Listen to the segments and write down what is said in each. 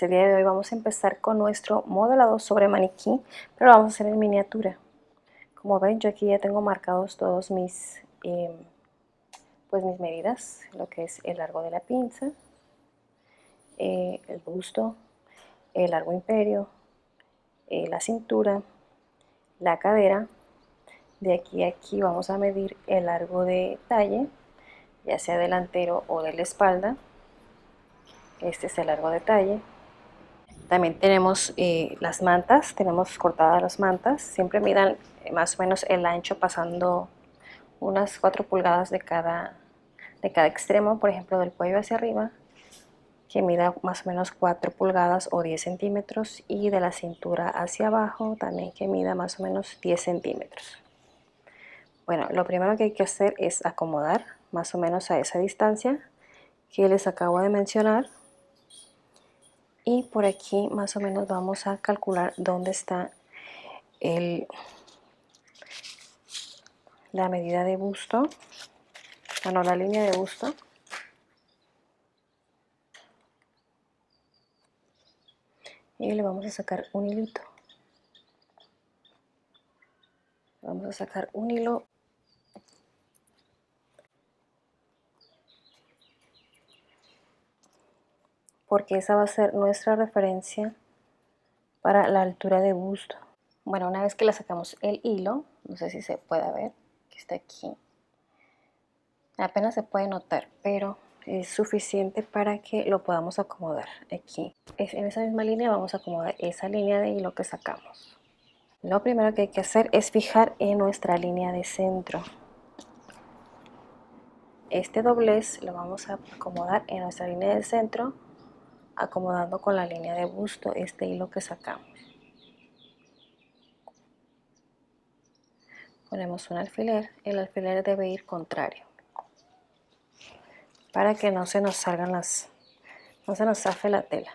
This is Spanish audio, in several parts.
el día de hoy vamos a empezar con nuestro modelado sobre maniquí, pero lo vamos a hacer en miniatura. Como ven, yo aquí ya tengo marcados todos mis, mis medidas, lo que es el largo de la pinza, el busto, el largo imperio, la cintura, la cadera. De aquí a aquí vamos a medir el largo de talle, ya sea delantero o de la espalda. Este es el largo de talle. También tenemos las mantas, tenemos cortadas las mantas, siempre midan más o menos el ancho pasando unas 4 pulgadas de cada extremo, por ejemplo del cuello hacia arriba, que mida más o menos 4 pulgadas o 10 centímetros, y de la cintura hacia abajo también que mida más o menos 10 centímetros. Bueno, lo primero que hay que hacer es acomodar más o menos a esa distancia que les acabo de mencionar. Y por aquí más o menos vamos a calcular dónde está la medida de busto, bueno, la línea de busto. Y le vamos a sacar un hilito. Vamos a sacar un hilo porque esa va a ser nuestra referencia para la altura de busto. Bueno, una vez que le sacamos el hilo, no sé si se puede ver, que está aquí. Apenas se puede notar, pero es suficiente para que lo podamos acomodar aquí. En esa misma línea vamos a acomodar esa línea de hilo que sacamos. Lo primero que hay que hacer es fijar en nuestra línea de centro. Este doblez lo vamos a acomodar en nuestra línea de centro, acomodando con la línea de busto este hilo que sacamos. Ponemos un alfiler, el alfiler debe ir contrario para que no se nos salgan no se nos zafe la tela.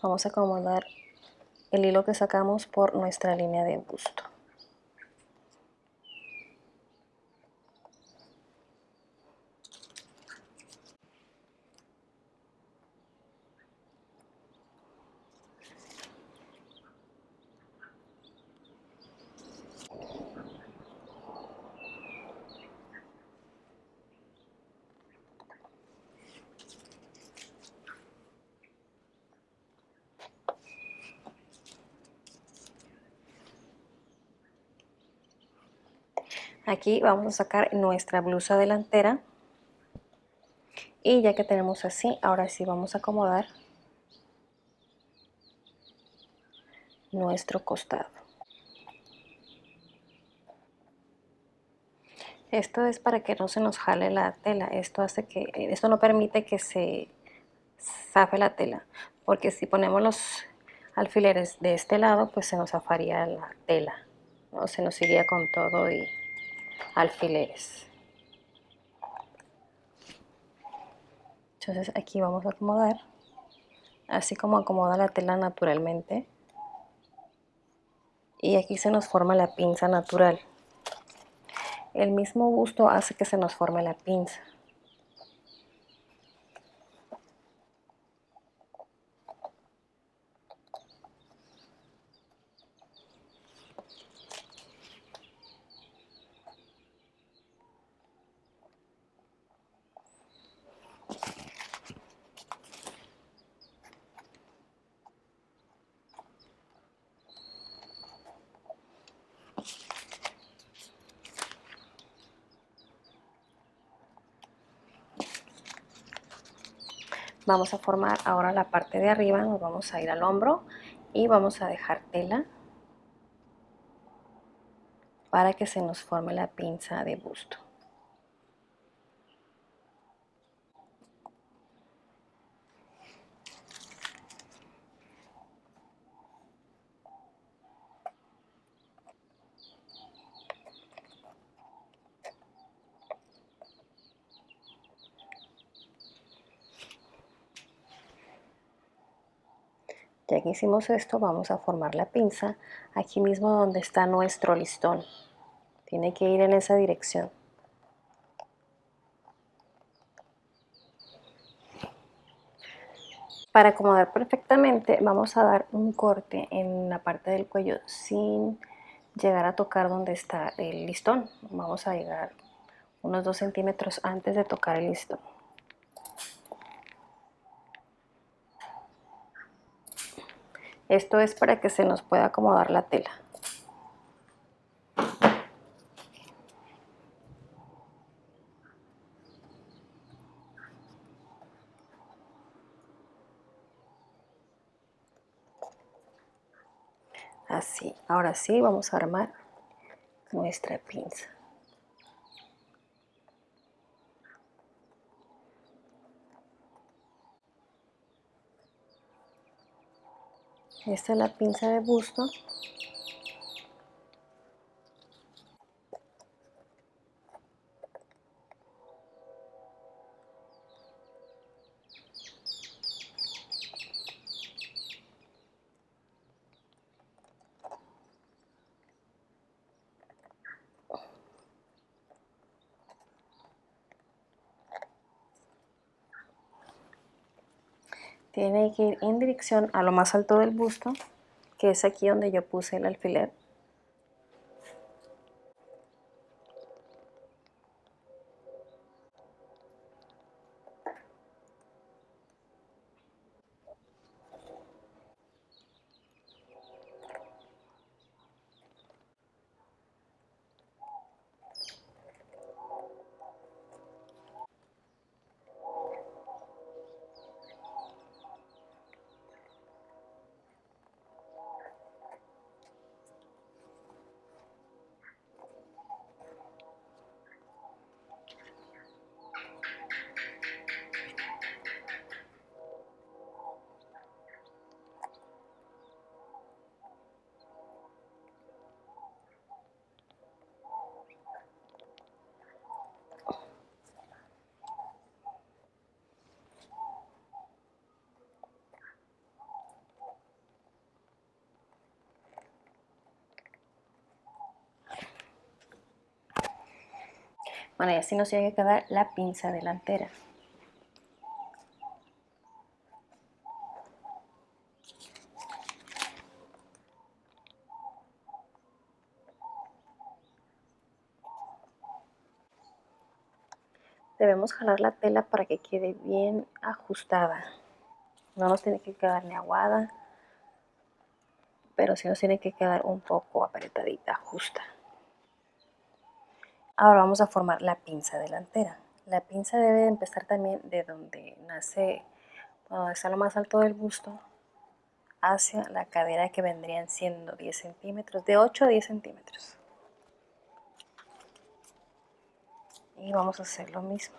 Vamos a acomodar el hilo que sacamos por nuestra línea de busto. Aquí vamos a sacar nuestra blusa delantera y ya que tenemos así, ahora sí vamos a acomodar nuestro costado. Esto es para que no se nos jale la tela, esto no permite que se zafe la tela, porque si ponemos los alfileres de este lado, pues se nos zafaría la tela, ¿no? Se nos iría con todo y alfileres. Entonces aquí vamos a acomodar, así como acomoda la tela naturalmente. Y aquí se nos forma la pinza natural. El mismo busto hace que se nos forme la pinza. Vamos a formar ahora la parte de arriba, nos vamos a ir al hombro y vamos a dejar tela para que se nos forme la pinza de busto. Ya que hicimos esto, vamos a formar la pinza aquí mismo donde está nuestro listón. Tiene que ir en esa dirección. Para acomodar perfectamente, vamos a dar un corte en la parte del cuello sin llegar a tocar donde está el listón. Vamos a llegar unos 2 centímetros antes de tocar el listón. Esto es para que se nos pueda acomodar la tela. Así, ahora sí vamos a armar nuestra pinza. Esta es la pinza de busto. Tiene que ir en dirección a lo más alto del busto, que es aquí donde yo puse el alfiler. Bueno, y así nos tiene que quedar la pinza delantera. Debemos jalar la tela para que quede bien ajustada. No nos tiene que quedar ni aguada, pero sí nos tiene que quedar un poco apretadita, justa. Ahora vamos a formar la pinza delantera. La pinza debe empezar también de donde nace, donde está lo más alto del busto, hacia la cadera, que vendrían siendo 10 centímetros, de 8 a 10 centímetros. Y vamos a hacer lo mismo.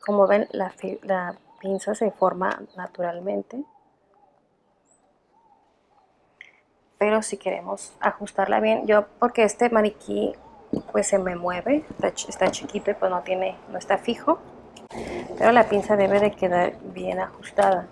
Como ven, la pinza se forma naturalmente, pero si queremos ajustarla bien, yo porque este maniquí pues se me mueve, está chiquito y pues no está fijo, pero la pinza debe de quedar bien ajustada.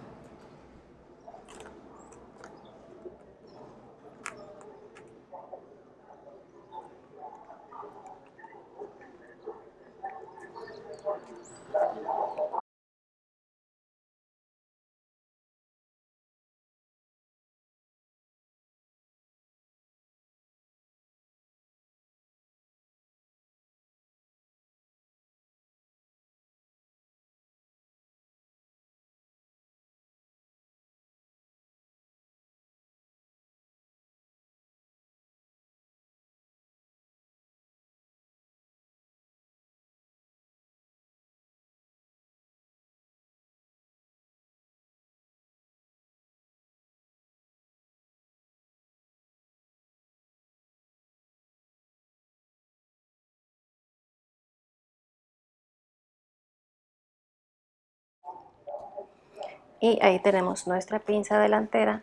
Y ahí tenemos nuestra pinza delantera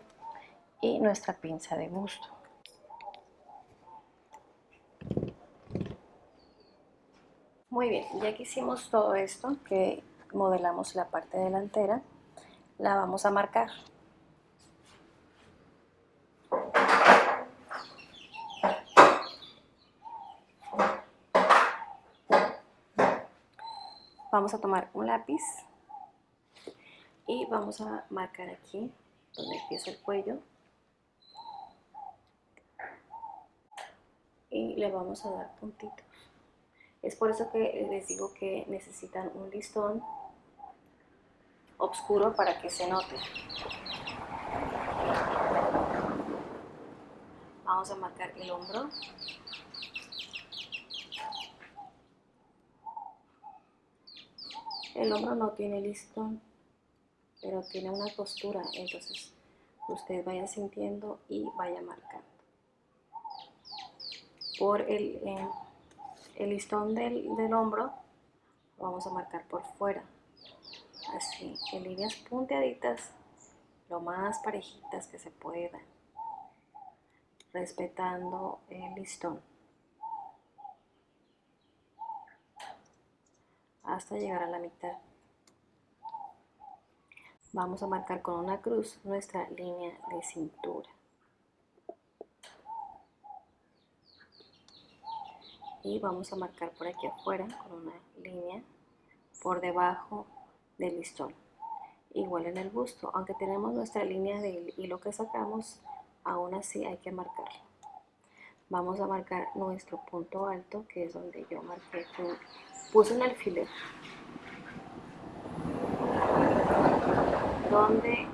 y nuestra pinza de busto. Muy bien, ya que hicimos todo esto, que modelamos la parte delantera, la vamos a marcar. Vamos a tomar un lápiz y vamos a marcar aquí donde empieza el cuello y le vamos a dar puntitos. Es por eso que les digo que necesitan un listón oscuro para que se note. Vamos a marcar el hombro. El hombro no tiene listón, pero tiene una costura, entonces usted vaya sintiendo y vaya marcando. Por el listón del hombro vamos a marcar por fuera, así, en líneas punteaditas, lo más parejitas que se pueda, respetando el listón, hasta llegar a la mitad. Vamos a marcar con una cruz nuestra línea de cintura. Y vamos a marcar por aquí afuera con una línea por debajo del listón. Igual en el busto, aunque tenemos nuestra línea del hilo que sacamos, aún así hay que marcarlo. Vamos a marcar nuestro punto alto, que es donde yo marqué, puse un alfiler, donde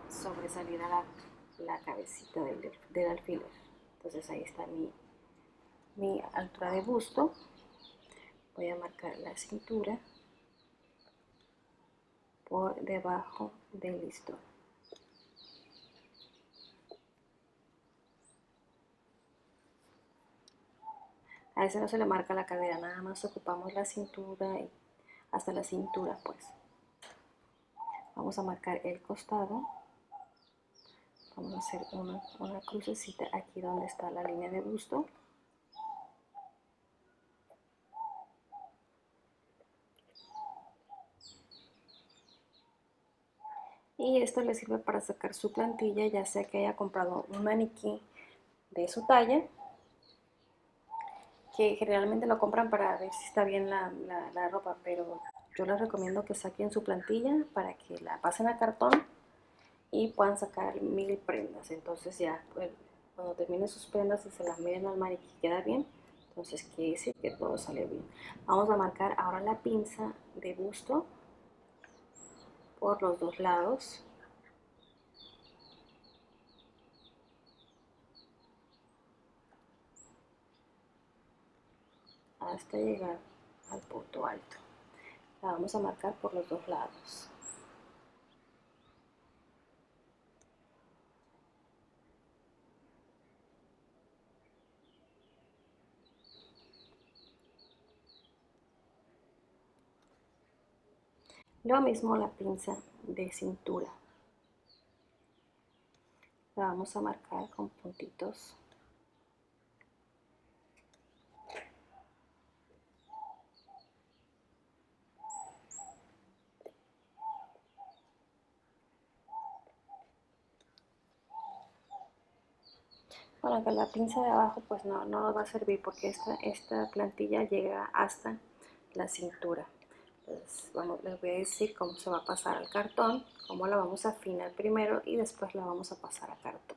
sobresaliera la cabecita del alfiler. Entonces ahí está mi altura de busto. Voy a marcar la cintura por debajo del listón. A ese no se le marca la cadera, nada más ocupamos la cintura y hasta la cintura, pues. Vamos a marcar el costado. Vamos a hacer una crucecita aquí donde está la línea de busto. Y esto le sirve para sacar su plantilla, ya sea que haya comprado un maniquí de su talla, que generalmente lo compran para ver si está bien la ropa, pero yo les recomiendo que saquen su plantilla para que la pasen a cartón y puedan sacar 1000 prendas. Entonces ya pues, cuando terminen sus prendas y se las miren al maniquí queda bien, entonces quiere decir que todo sale bien. Vamos a marcar ahora la pinza de busto por los dos lados. Hasta llegar al punto alto. La vamos a marcar por los dos lados. Lo mismo la pinza de cintura. La vamos a marcar con puntitos. Bueno, que la pinza de abajo pues no nos va a servir porque esta plantilla llega hasta la cintura. Entonces, les voy a decir cómo se va a pasar al cartón, cómo la vamos a afinar primero y después la vamos a pasar a cartón.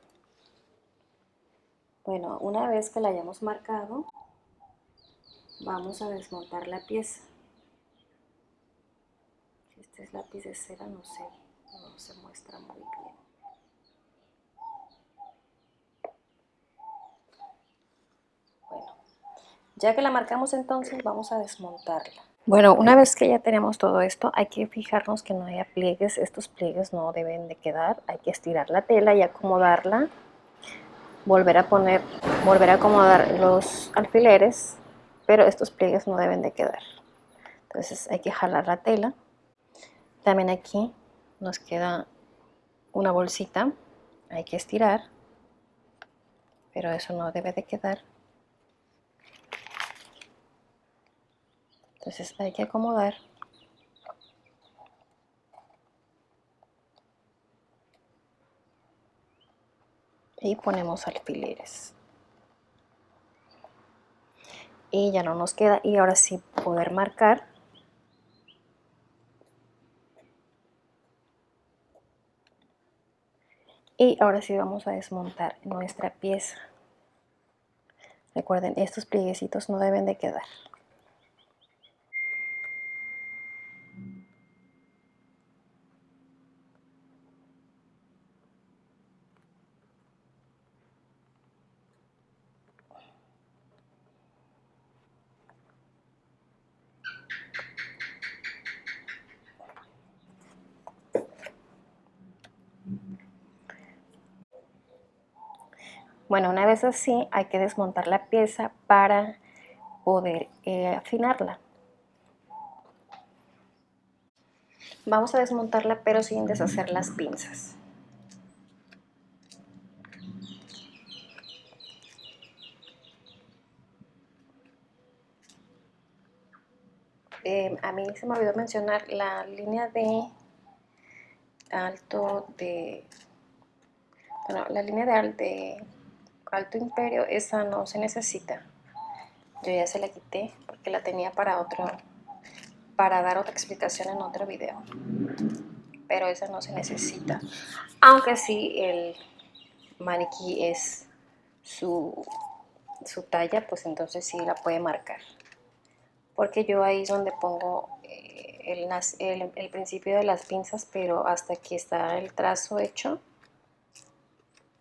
Bueno, una vez que la hayamos marcado, vamos a desmontar la pieza. Si este es lápiz de cera, no se muestra muy bien. Bueno, ya que la marcamos entonces, vamos a desmontarla. Bueno, una vez que ya tenemos todo esto, hay que fijarnos que no haya pliegues. Estos pliegues no deben de quedar. Hay que estirar la tela y acomodarla. Volver a acomodar los alfileres, pero estos pliegues no deben de quedar. Entonces hay que jalar la tela. También aquí nos queda una bolsita, hay que estirar, pero eso no debe de quedar. Entonces hay que acomodar. Y ponemos alfileres. Y ya no nos queda. Y ahora sí poder marcar. Y ahora sí vamos a desmontar nuestra pieza. Recuerden, estos plieguecitos no deben de quedar. Bueno, una vez así hay que desmontar la pieza para poder afinarla. Vamos a desmontarla pero sin deshacer las pinzas. A mí se me olvidó mencionar la línea de alto de... Bueno, la línea de alto imperio, esa no se necesita. Yo ya se la quité porque la tenía para dar otra explicación en otro video. Pero esa no se necesita. Aunque sí el maniquí es su talla, pues entonces sí la puede marcar. Porque yo ahí es donde pongo el principio de las pinzas, pero hasta aquí está el trazo hecho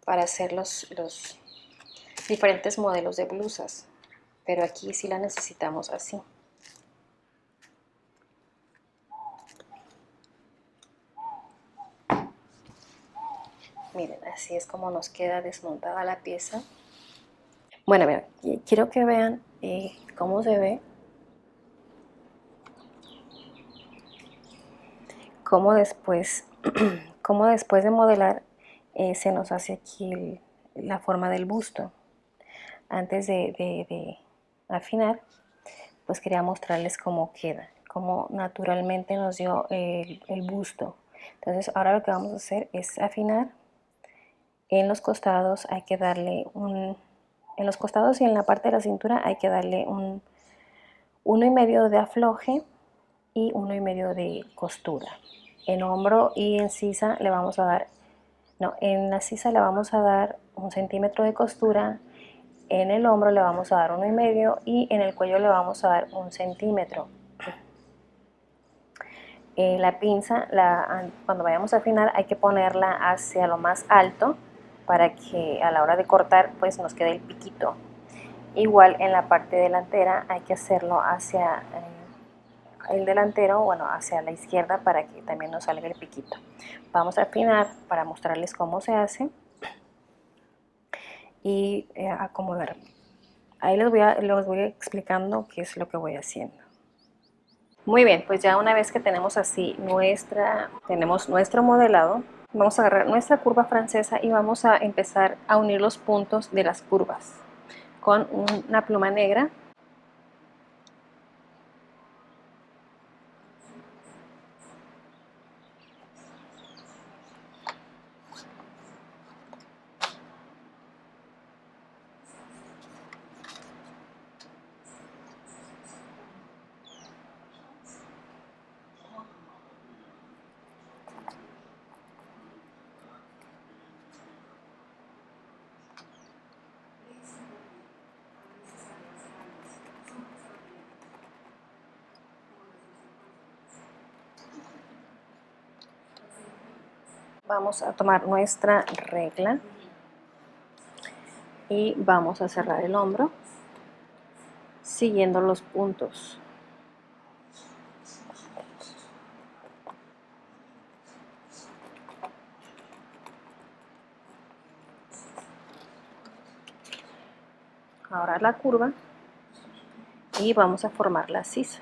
para hacer los diferentes modelos de blusas. Pero aquí sí la necesitamos así. Miren, así es como nos queda desmontada la pieza. Bueno, miren, quiero que vean cómo se ve. Cómo después, cómo después de modelar se nos hace aquí la forma del busto. Antes de afinar, pues quería mostrarles cómo queda, cómo naturalmente nos dio el busto. Entonces ahora lo que vamos a hacer es afinar. En los costados hay que darle en los costados y en la parte de la cintura hay que darle 1,5 de afloje y 1,5 de costura. En hombro y en sisa le vamos a dar, no, en la sisa le vamos a dar 1 centímetro de costura, en el hombro le vamos a dar 1,5 y en el cuello le vamos a dar 1 centímetro. La pinza, cuando vayamos a afinar, hay que ponerla hacia lo más alto para que a la hora de cortar pues nos quede el piquito. Igual en la parte delantera hay que hacerlo hacia el delantero, bueno, hacia la izquierda para que también nos salga el piquito. Vamos a afinar para mostrarles cómo se hace y acomodar. Ahí les voy explicando qué es lo que voy haciendo. Muy bien, pues ya una vez que tenemos así tenemos nuestro modelado, vamos a agarrar nuestra curva francesa y vamos a empezar a unir los puntos de las curvas con una pluma negra. Vamos a tomar nuestra regla y vamos a cerrar el hombro siguiendo los puntos. Ahora la curva y vamos a formar la sisa.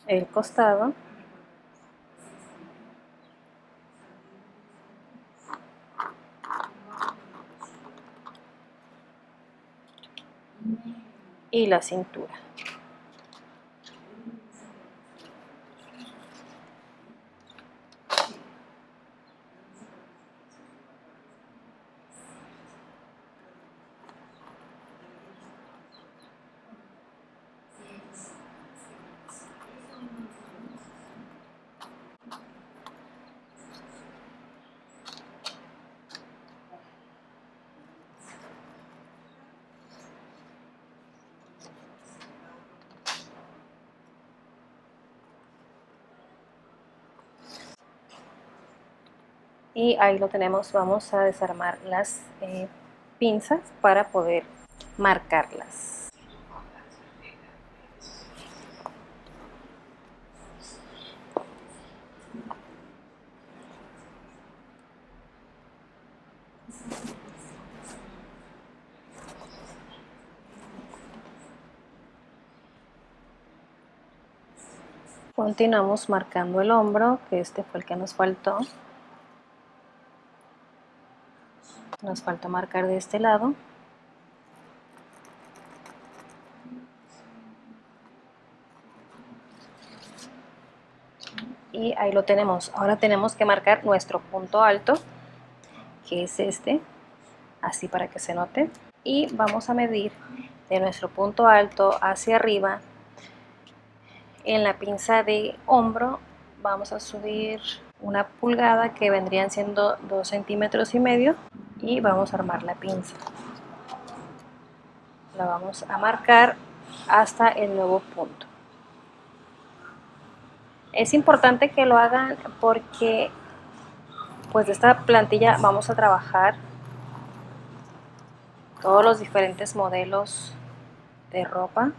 el costado y la cintura. Y ahí lo tenemos. Vamos a desarmar las pinzas para poder marcarlas. Continuamos marcando el hombro, que este fue el que nos faltó. Nos falta marcar de este lado. Y ahí lo tenemos. Ahora tenemos que marcar nuestro punto alto, que es este, así para que se note. Y vamos a medir de nuestro punto alto hacia arriba. En la pinza de hombro vamos a subir 1 pulgada, que vendrían siendo 2,5 centímetros, y vamos a armar la pinza. La vamos a marcar hasta el nuevo punto. Es importante que lo hagan porque pues de esta plantilla vamos a trabajar todos los diferentes modelos de ropa,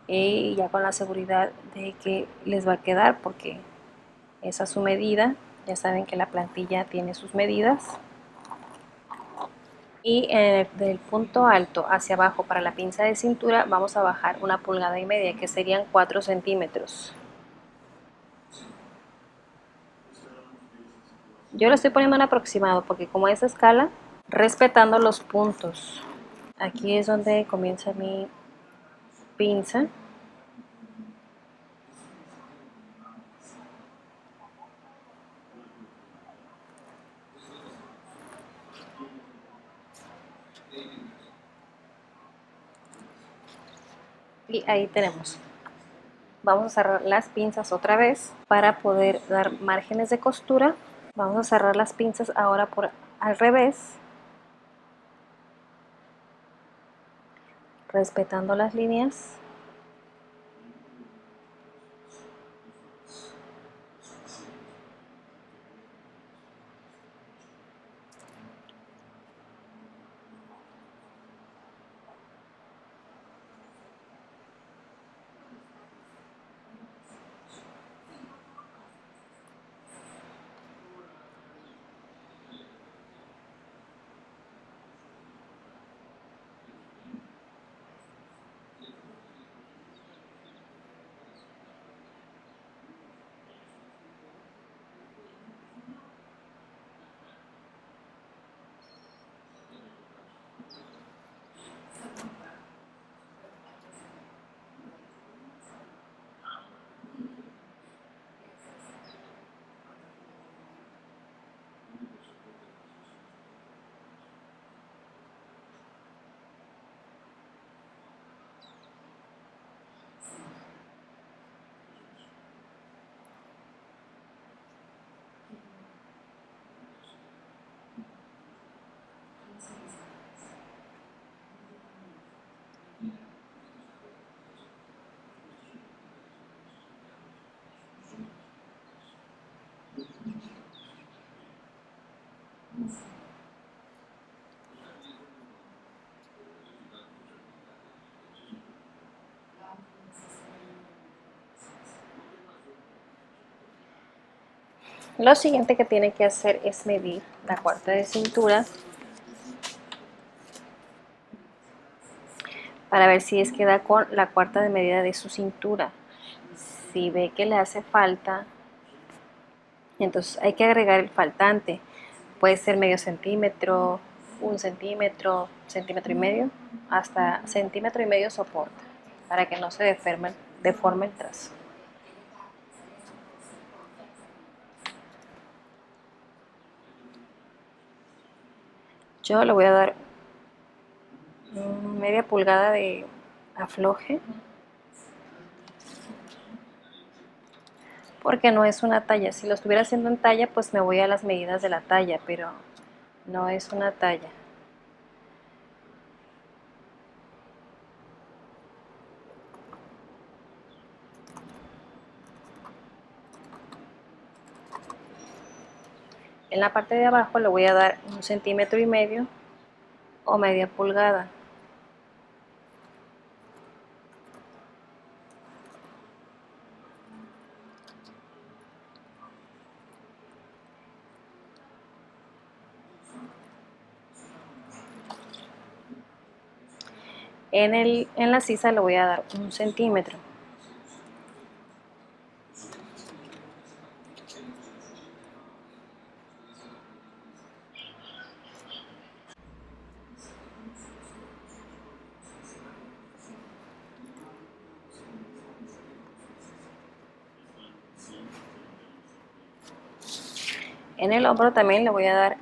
y ya con la seguridad de que les va a quedar, porque es a su medida. Ya saben que la plantilla tiene sus medidas. Y del punto alto hacia abajo para la pinza de cintura vamos a bajar 1,5 pulgadas, que serían 4 centímetros. Yo le estoy poniendo un aproximado porque como es escala, respetando los puntos. Aquí es donde comienza mi pinza. Y ahí tenemos. Vamos a cerrar las pinzas otra vez para poder dar márgenes de costura. Vamos a cerrar las pinzas ahora por al revés, respetando las líneas. Lo siguiente que tiene que hacer es medir la cuarta de cintura para ver si es que da con la cuarta de medida de su cintura. si ve que le hace falta, entonces hay que agregar el faltante. Puede ser medio centímetro, un centímetro, centímetro y medio, hasta centímetro y medio soporta, para que no se deforme el trazo. Yo le voy a dar media pulgada de afloje, porque no es una talla. Si lo estuviera haciendo en talla, pues me voy a las medidas de la talla, pero no es una talla. En la parte de abajo le voy a dar un centímetro y medio o media pulgada. En la sisa le voy a dar un centímetro. En el hombro también le voy a dar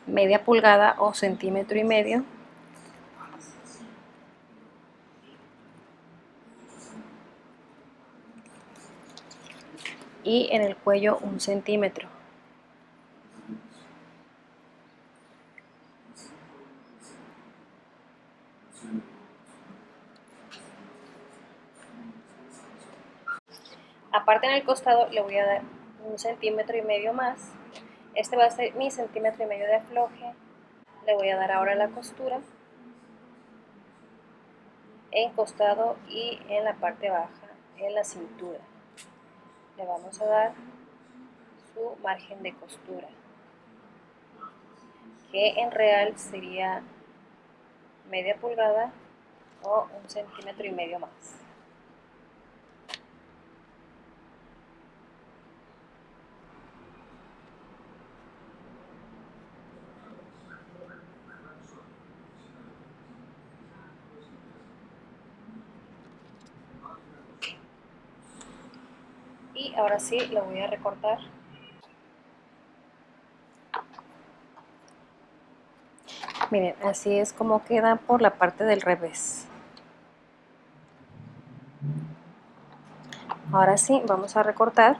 media pulgada o centímetro y medio. Y en el cuello un centímetro. Aparte en el costado le voy a dar un centímetro y medio más. Este va a ser mi centímetro y medio de afloje. Le voy a dar ahora la costura en costado y en la parte baja, en la cintura. Le vamos a dar su margen de costura, que en real sería media pulgada o un centímetro y medio más. Y ahora sí lo voy a recortar. Miren, así es como queda por la parte del revés. Ahora sí, vamos a recortar.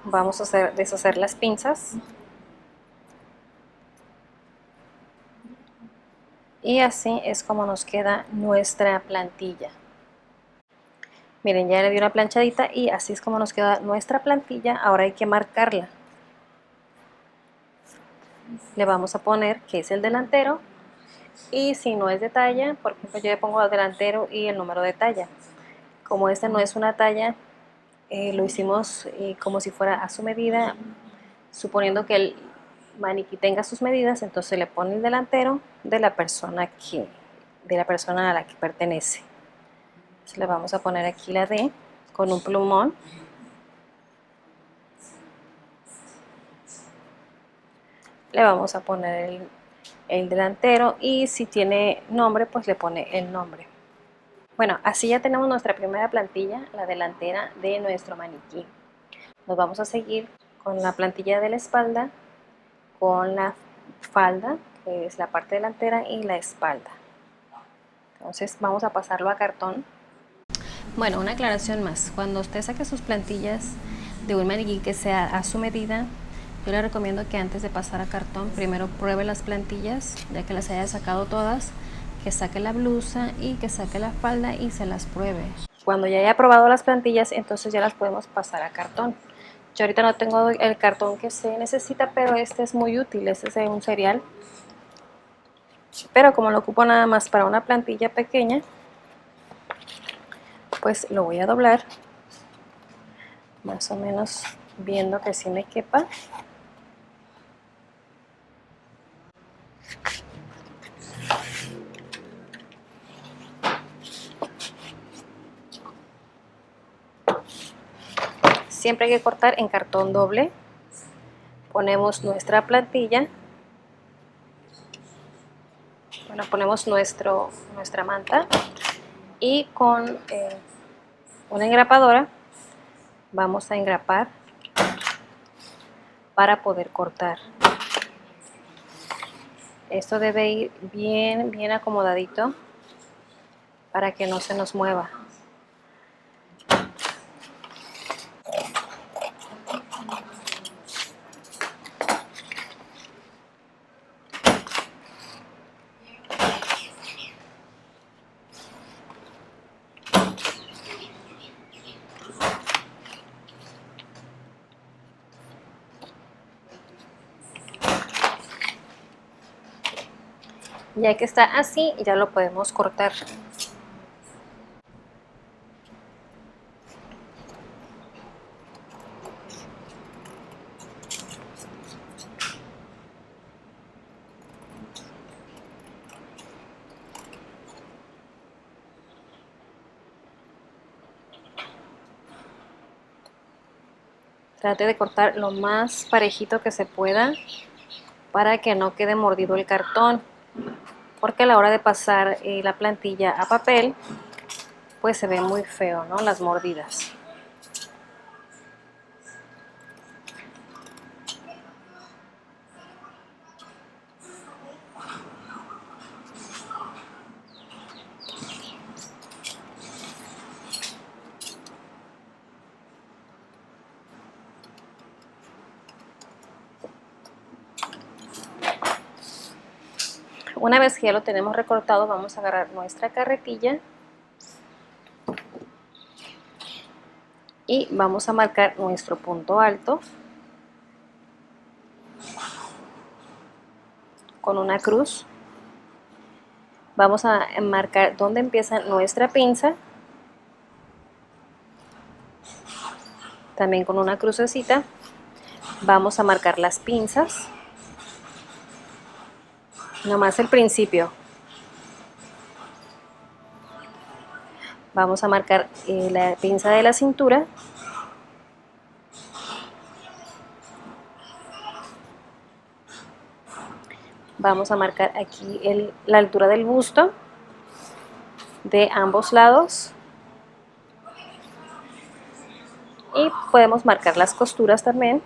Vamos a deshacer las pinzas. Y así es como nos queda nuestra plantilla. Miren, ya le di una planchadita y así es como nos queda nuestra plantilla. Ahora hay que marcarla. Le vamos a poner que es el delantero, y si no es de talla, por ejemplo, yo le pongo el delantero y el número de talla. Como este no es una talla, lo hicimos como si fuera a su medida, suponiendo que el maniquí tenga sus medidas. Entonces le pone el delantero de la persona a la que pertenece. Entonces le vamos a poner aquí la D con un plumón. Le vamos a poner el delantero, y si tiene nombre, pues le pone el nombre. Bueno, así ya tenemos nuestra primera plantilla, la delantera de nuestro maniquí. Nos vamos a seguir con la plantilla de la espalda, con la falda, que es la parte delantera, y la espalda. Entonces vamos a pasarlo a cartón. Bueno, una aclaración más. Cuando usted saque sus plantillas de un maniquí que sea a su medida, yo le recomiendo que antes de pasar a cartón, primero pruebe las plantillas, ya que las haya sacado todas, que saque la blusa y que saque la falda y se las pruebe. Cuando ya haya probado las plantillas, entonces ya las podemos pasar a cartón. Yo ahorita no tengo el cartón que se necesita, pero este es muy útil, este es de un cereal. Pero como lo ocupo nada más para una plantilla pequeña, pues lo voy a doblar, más o menos viendo que sí me quepa. Siempre hay que cortar en cartón doble. Ponemos nuestra plantilla, bueno, ponemos nuestra manta y con una engrapadora vamos a engrapar para poder cortar. Esto debe ir bien acomodadito para que no se nos mueva. Ya que está así, ya lo podemos cortar. Trate de cortar lo más parejito que se pueda para que no quede mordido el cartón, porque a la hora de pasar la plantilla a papel, pues se ve muy feo, ¿no? Las mordidas. Una vez que ya lo tenemos recortado, vamos a agarrar nuestra carretilla y vamos a marcar nuestro punto alto con una cruz. Vamos a marcar dónde empieza nuestra pinza, también con una crucecita. Vamos a marcar las pinzas, nomás el principio. Vamos a marcar la pinza de la cintura. Vamos a marcar aquí la altura del busto de ambos lados. Y podemos marcar las costuras también.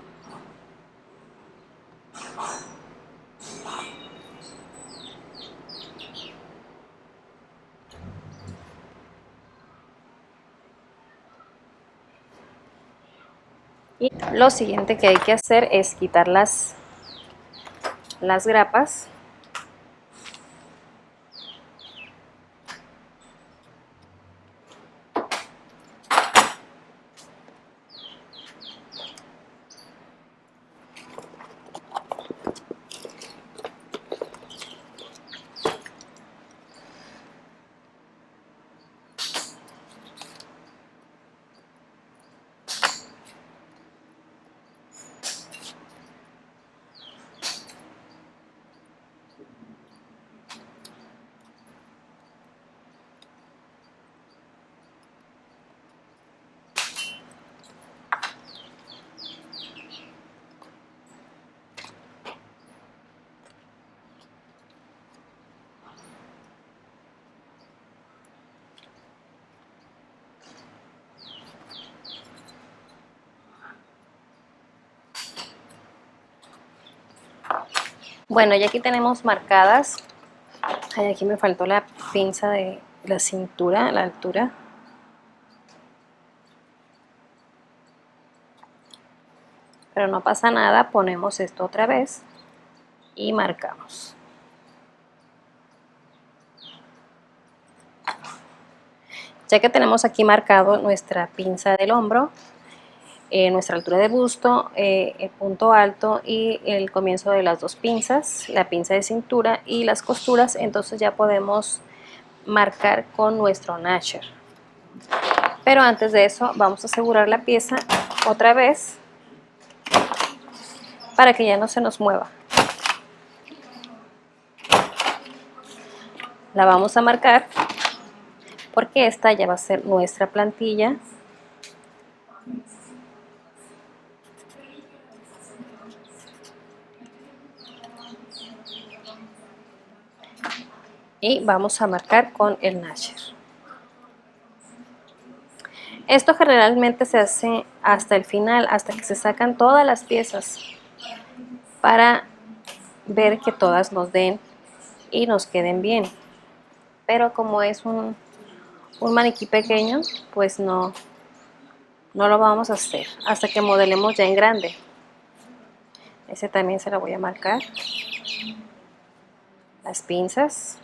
Y lo siguiente que hay que hacer es quitar las grapas. Bueno, ya aquí tenemos marcadas. Ay, aquí me faltó la pinza de la cintura, la altura. Pero no pasa nada, ponemos esto otra vez y marcamos. Ya que tenemos aquí marcado nuestra pinza del hombro, nuestra altura de busto, el punto alto y el comienzo de las dos pinzas, la pinza de cintura y las costuras, entonces ya podemos marcar con nuestro nasher. Pero antes de eso vamos a asegurar la pieza otra vez para que ya no se nos mueva. La vamos a marcar porque esta ya va a ser nuestra plantilla. Y vamos a marcar con el nasher. Esto generalmente se hace hasta el final, hasta que se sacan todas las piezas, para ver que todas nos den y nos queden bien. Pero como es un maniquí pequeño, pues no lo vamos a hacer hasta que modelemos ya en grande. Ese también se lo voy a marcar. Las pinzas.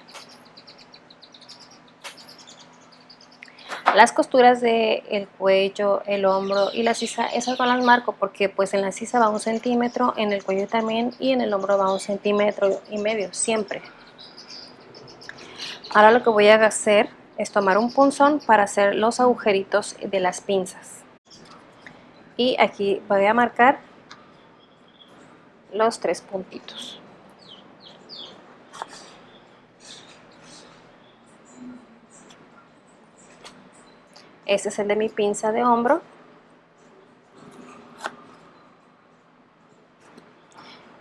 Las costuras del cuello, el hombro y la sisa, esas no las marco porque pues en la sisa va 1 centímetro, en el cuello también y en el hombro va 1,5 centímetros siempre. Ahora lo que voy a hacer es tomar un punzón para hacer los agujeritos de las pinzas. Y aquí voy a marcar los 3 puntitos. Este es el de mi pinza de hombro.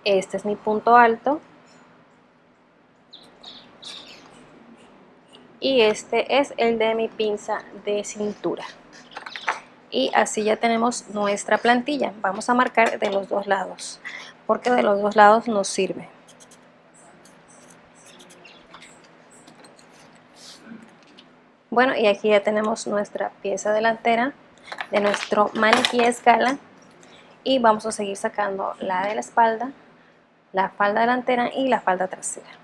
Este es mi punto alto. Y este es el de mi pinza de cintura. Y así ya tenemos nuestra plantilla. Vamos a marcar de los dos lados, porque de los dos lados nos sirve. Bueno, y aquí ya tenemos nuestra pieza delantera de nuestro maniquí a escala. Y vamos a seguir sacando la de la espalda, la falda delantera y la falda trasera.